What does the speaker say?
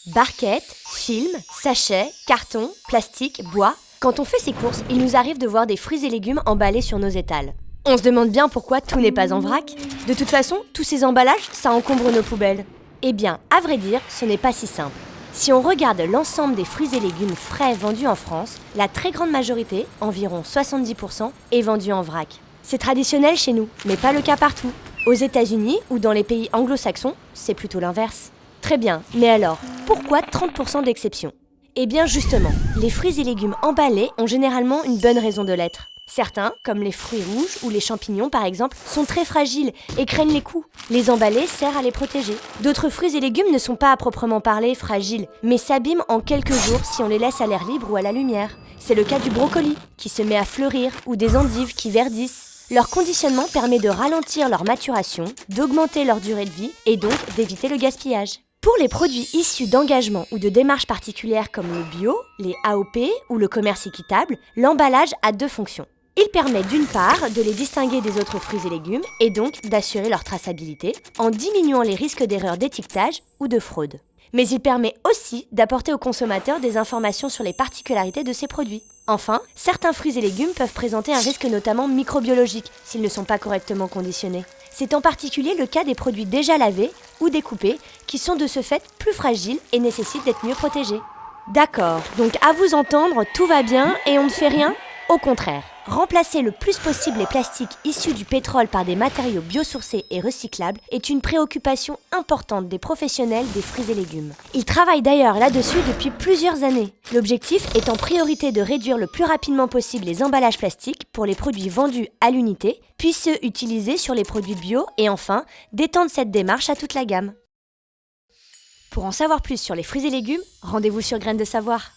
Barquettes, films, sachets, cartons, plastique, bois. Quand on fait ses courses, il nous arrive de voir des fruits et légumes emballés sur nos étals. On se demande bien pourquoi tout n'est pas en vrac. De toute façon, tous ces emballages, ça encombre nos poubelles. Eh bien, à vrai dire, ce n'est pas si simple. Si on regarde l'ensemble des fruits et légumes frais vendus en France, la très grande majorité, environ 70%, est vendue en vrac. C'est traditionnel chez nous, mais pas le cas partout. Aux États-Unis ou dans les pays anglo-saxons, c'est plutôt l'inverse. Très bien, mais alors, pourquoi 30% d'exception ? Eh bien justement, les fruits et légumes emballés ont généralement une bonne raison de l'être. Certains, comme les fruits rouges ou les champignons par exemple, sont très fragiles et craignent les coups. Les emballer sert à les protéger. D'autres fruits et légumes ne sont pas à proprement parler fragiles, mais s'abîment en quelques jours si on les laisse à l'air libre ou à la lumière. C'est le cas du brocoli, qui se met à fleurir, ou des endives qui verdissent. Leur conditionnement permet de ralentir leur maturation, d'augmenter leur durée de vie et donc d'éviter le gaspillage. Pour les produits issus d'engagements ou de démarches particulières comme le bio, les AOP ou le commerce équitable, l'emballage a deux fonctions. Il permet d'une part de les distinguer des autres fruits et légumes et donc d'assurer leur traçabilité en diminuant les risques d'erreurs d'étiquetage ou de fraude. Mais il permet aussi d'apporter aux consommateurs des informations sur les particularités de ces produits. Enfin, certains fruits et légumes peuvent présenter un risque notamment microbiologique s'ils ne sont pas correctement conditionnés. C'est en particulier le cas des produits déjà lavés ou découpés qui sont de ce fait plus fragiles et nécessitent d'être mieux protégés. D'accord, donc à vous entendre, tout va bien et on ne fait rien ? Au contraire, remplacer le plus possible les plastiques issus du pétrole par des matériaux biosourcés et recyclables est une préoccupation importante des professionnels des fruits et légumes. Ils travaillent d'ailleurs là-dessus depuis plusieurs années. L'objectif est en priorité de réduire le plus rapidement possible les emballages plastiques pour les produits vendus à l'unité, puis ceux utilisés sur les produits bio et enfin, d'étendre cette démarche à toute la gamme. Pour en savoir plus sur les fruits et légumes, rendez-vous sur Graines de Savoir.